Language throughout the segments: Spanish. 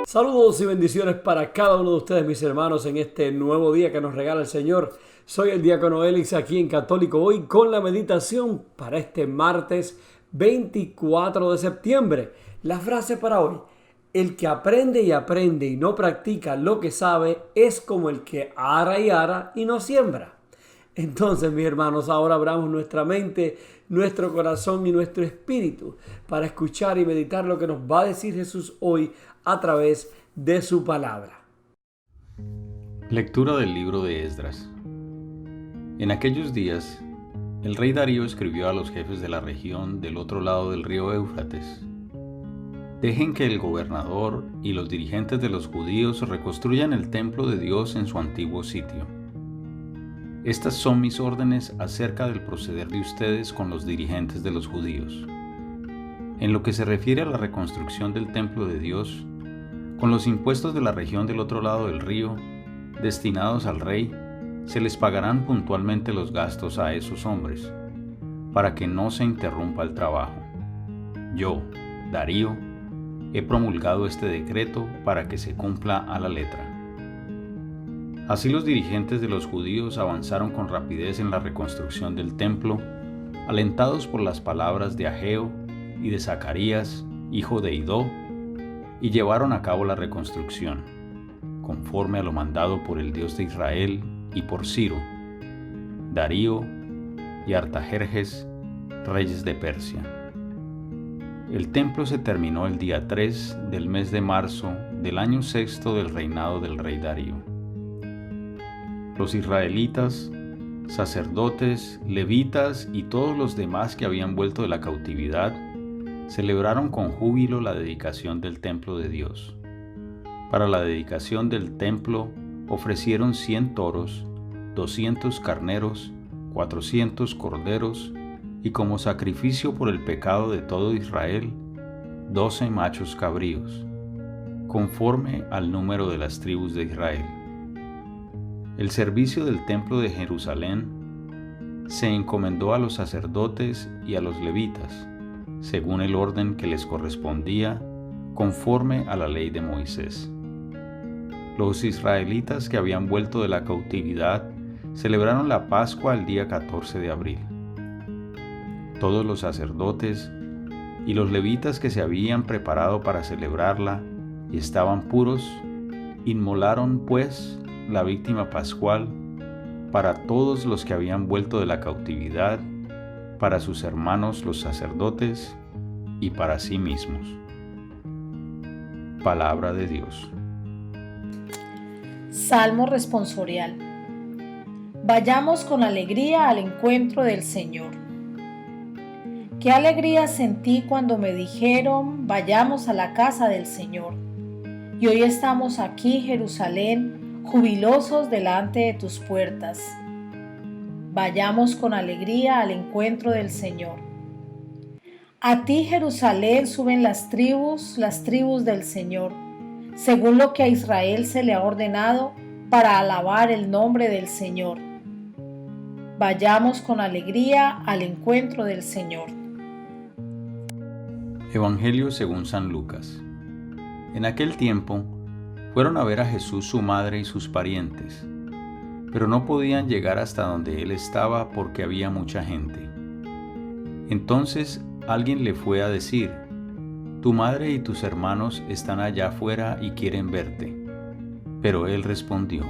Saludos y bendiciones para cada uno de ustedes, mis hermanos, en este nuevo día que nos regala el Señor. Soy el diácono Elix aquí en Católico Hoy con la meditación para este martes 24 de septiembre. La frase para hoy: el que aprende y no practica lo que sabe es como el que ara y no siembra. Entonces, mis hermanos, ahora abramos nuestra mente, nuestro corazón y nuestro espíritu para escuchar y meditar lo que nos va a decir Jesús hoy a través de su palabra. Lectura del libro de Esdras. En aquellos días, el rey Darío escribió a los jefes de la región del otro lado del río Éufrates: dejen que el gobernador y los dirigentes de los judíos reconstruyan el templo de Dios en su antiguo sitio. Estas son mis órdenes acerca del proceder de ustedes con los dirigentes de los judíos. En lo que se refiere a la reconstrucción del templo de Dios, con los impuestos de la región del otro lado del río, destinados al rey, se les pagarán puntualmente los gastos a esos hombres, para que no se interrumpa el trabajo. Yo, Darío, he promulgado este decreto para que se cumpla a la letra. Así los dirigentes de los judíos avanzaron con rapidez en la reconstrucción del templo, alentados por las palabras de Ageo y de Zacarías, hijo de Idó, y llevaron a cabo la reconstrucción, conforme a lo mandado por el Dios de Israel y por Ciro, Darío y Artajerjes, reyes de Persia. El templo se terminó el día 3 del mes de marzo del año sexto del reinado del rey Darío. Los israelitas, sacerdotes, levitas y todos los demás que habían vuelto de la cautividad celebraron con júbilo la dedicación del templo de Dios. Para la dedicación del templo ofrecieron 100 toros, 200 carneros, 400 corderos y como sacrificio por el pecado de todo Israel, 12 machos cabríos, conforme al número de las tribus de Israel. El servicio del templo de Jerusalén se encomendó a los sacerdotes y a los levitas, según el orden que les correspondía, conforme a la ley de Moisés. Los israelitas que habían vuelto de la cautividad celebraron la Pascua el día 14 de abril. Todos los sacerdotes y los levitas que se habían preparado para celebrarla y estaban puros, inmolaron pues la víctima pascual para todos los que habían vuelto de la cautividad, para sus hermanos los sacerdotes y para sí mismos. Palabra de Dios. Salmo responsorial. Vayamos con alegría al encuentro del Señor. Qué alegría sentí cuando me dijeron: vayamos a la casa del Señor. Y hoy estamos aquí, Jerusalén, jubilosos delante de tus puertas. Vayamos con alegría al encuentro del Señor. A ti, Jerusalén, suben las tribus del Señor, según lo que a Israel se le ha ordenado, para alabar el nombre del Señor. Vayamos con alegría al encuentro del Señor. Evangelio según San Lucas. En aquel tiempo, fueron a ver a Jesús su madre y sus parientes, pero no podían llegar hasta donde él estaba porque había mucha gente. Entonces alguien le fue a decir: tu madre y tus hermanos están allá afuera y quieren verte. Pero él respondió: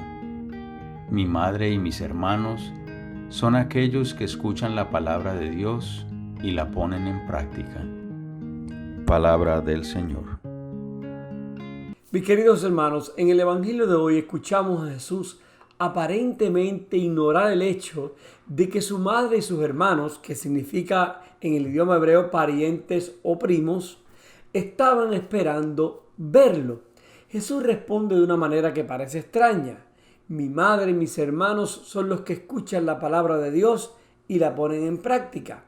mi madre y mis hermanos son aquellos que escuchan la palabra de Dios y la ponen en práctica. Palabra del Señor. Mis queridos hermanos, en el Evangelio de hoy escuchamos a Jesús aparentemente ignorar el hecho de que su madre y sus hermanos, que significa en el idioma hebreo parientes o primos, estaban esperando verlo. Jesús responde de una manera que parece extraña: mi madre y mis hermanos son los que escuchan la palabra de Dios y la ponen en práctica.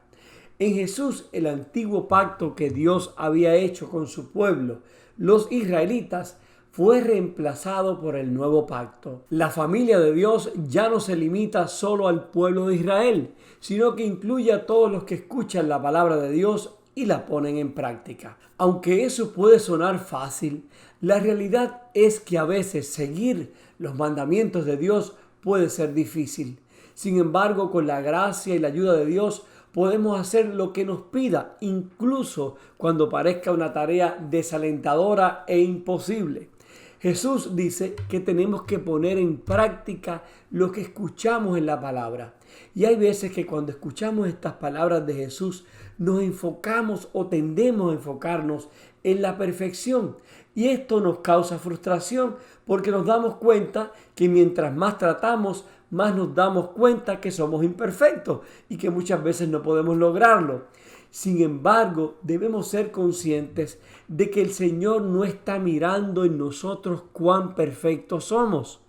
En Jesús, el antiguo pacto que Dios había hecho con su pueblo, los israelitas, fue reemplazado por el nuevo pacto. La familia de Dios ya no se limita solo al pueblo de Israel, sino que incluye a todos los que escuchan la palabra de Dios y la ponen en práctica. Aunque eso puede sonar fácil, la realidad es que a veces seguir los mandamientos de Dios puede ser difícil. Sin embargo, con la gracia y la ayuda de Dios, podemos hacer lo que nos pida, incluso cuando parezca una tarea desalentadora e imposible. Jesús dice que tenemos que poner en práctica lo que escuchamos en la palabra. Y hay veces que cuando escuchamos estas palabras de Jesús, nos enfocamos o tendemos a enfocarnos en la perfección. Y esto nos causa frustración porque nos damos cuenta que mientras más tratamos, más nos damos cuenta que somos imperfectos y que muchas veces no podemos lograrlo. Sin embargo, debemos ser conscientes de que el Señor no está mirando en nosotros cuán perfectos somos.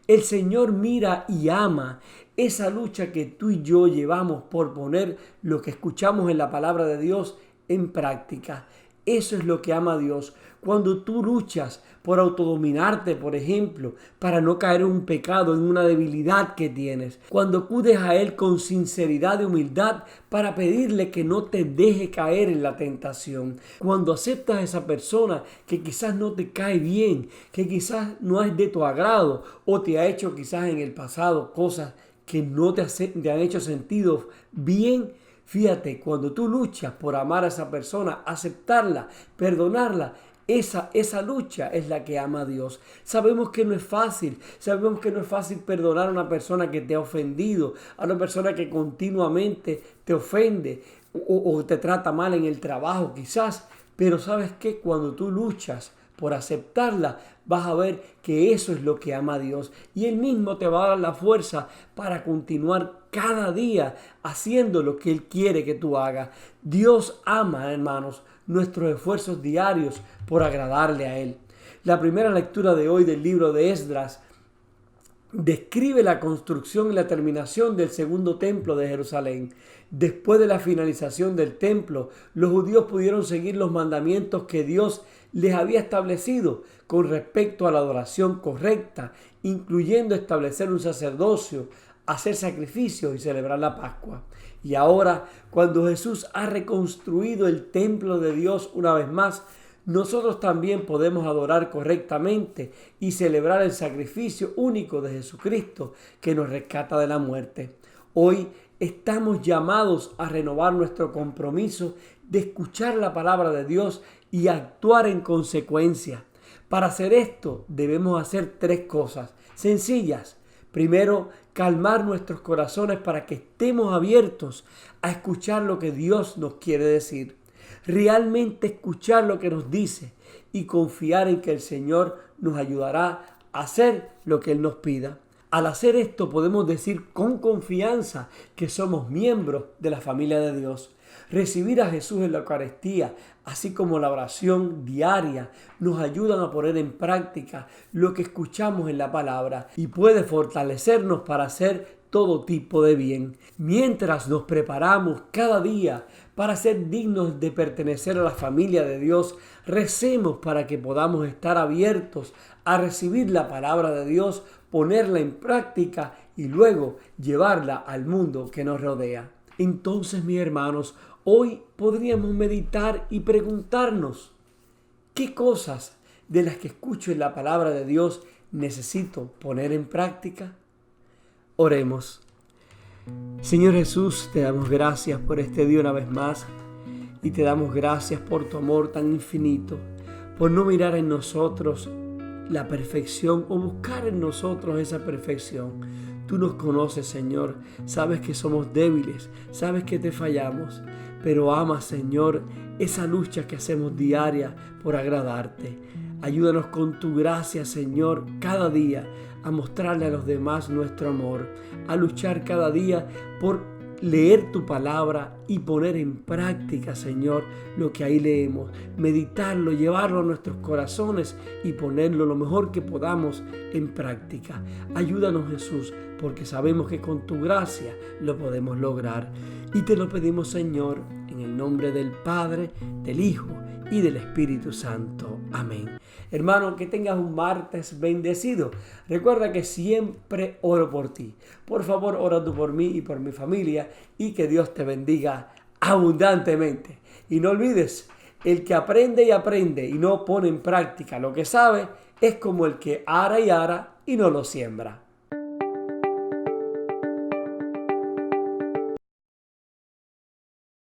El Señor mira y ama esa lucha que tú y yo llevamos por poner lo que escuchamos en la palabra de Dios en práctica. Eso es lo que ama a Dios. Cuando tú luchas por autodominarte, por ejemplo, para no caer en un pecado, en una debilidad que tienes. Cuando acudes a Él con sinceridad y humildad para pedirle que no te deje caer en la tentación. Cuando aceptas a esa persona que quizás no te cae bien, que quizás no es de tu agrado o te ha hecho quizás en el pasado cosas que no te han hecho sentido bien. Fíjate, cuando tú luchas por amar a esa persona, aceptarla, perdonarla, esa lucha es la que ama a Dios. Sabemos que no es fácil perdonar a una persona que te ha ofendido, a una persona que continuamente te ofende o te trata mal en el trabajo quizás, pero ¿sabes qué? Cuando tú luchas por aceptarla, vas a ver que eso es lo que ama a Dios. Y Él mismo te va a dar la fuerza para continuar cada día haciendo lo que Él quiere que tú hagas. Dios ama, hermanos, nuestros esfuerzos diarios por agradarle a Él. La primera lectura de hoy del libro de Esdras describe la construcción y la terminación del segundo templo de Jerusalén. Después de la finalización del templo, los judíos pudieron seguir los mandamientos que Dios les había establecido con respecto a la adoración correcta, incluyendo establecer un sacerdocio, hacer sacrificios y celebrar la Pascua. Y ahora, cuando Jesús ha reconstruido el templo de Dios una vez más, nosotros también podemos adorar correctamente y celebrar el sacrificio único de Jesucristo que nos rescata de la muerte. Hoy estamos llamados a renovar nuestro compromiso de escuchar la palabra de Dios y actuar en consecuencia. Para hacer esto debemos hacer 3 cosas sencillas. Primero, calmar nuestros corazones para que estemos abiertos a escuchar lo que Dios nos quiere decir. Realmente escuchar lo que nos dice y confiar en que el Señor nos ayudará a hacer lo que Él nos pida. Al hacer esto podemos decir con confianza que somos miembros de la familia de Dios. Recibir a Jesús en la Eucaristía, así como la oración diaria, nos ayudan a poner en práctica lo que escuchamos en la palabra y puede fortalecernos para hacer todo tipo de bien. Mientras nos preparamos cada día para ser dignos de pertenecer a la familia de Dios, recemos para que podamos estar abiertos a recibir la palabra de Dios, ponerla en práctica y luego llevarla al mundo que nos rodea. Entonces, mis hermanos, hoy podríamos meditar y preguntarnos, ¿qué cosas de las que escucho en la palabra de Dios necesito poner en práctica? Oremos. Señor Jesús, te damos gracias por este día una vez más y te damos gracias por tu amor tan infinito, por no mirar en nosotros la perfección o buscar en nosotros esa perfección. Tú nos conoces, Señor, sabes que somos débiles, sabes que te fallamos, pero amas, Señor, esa lucha que hacemos diaria por agradarte. Ayúdanos con tu gracia, Señor, cada día a mostrarle a los demás nuestro amor, a luchar cada día por leer tu palabra y poner en práctica, Señor, lo que ahí leemos, meditarlo, llevarlo a nuestros corazones y ponerlo lo mejor que podamos en práctica. Ayúdanos, Jesús, porque sabemos que con tu gracia lo podemos lograr. Y te lo pedimos, Señor, en el nombre del Padre, del Hijo y del Espíritu Santo. Amén. Hermano, que tengas un martes bendecido. Recuerda que siempre oro por ti. Por favor, ora tú por mí y por mi familia y que Dios te bendiga abundantemente. Y no olvides, el que aprende y aprende y no pone en práctica lo que sabe es como el que ara y no lo siembra.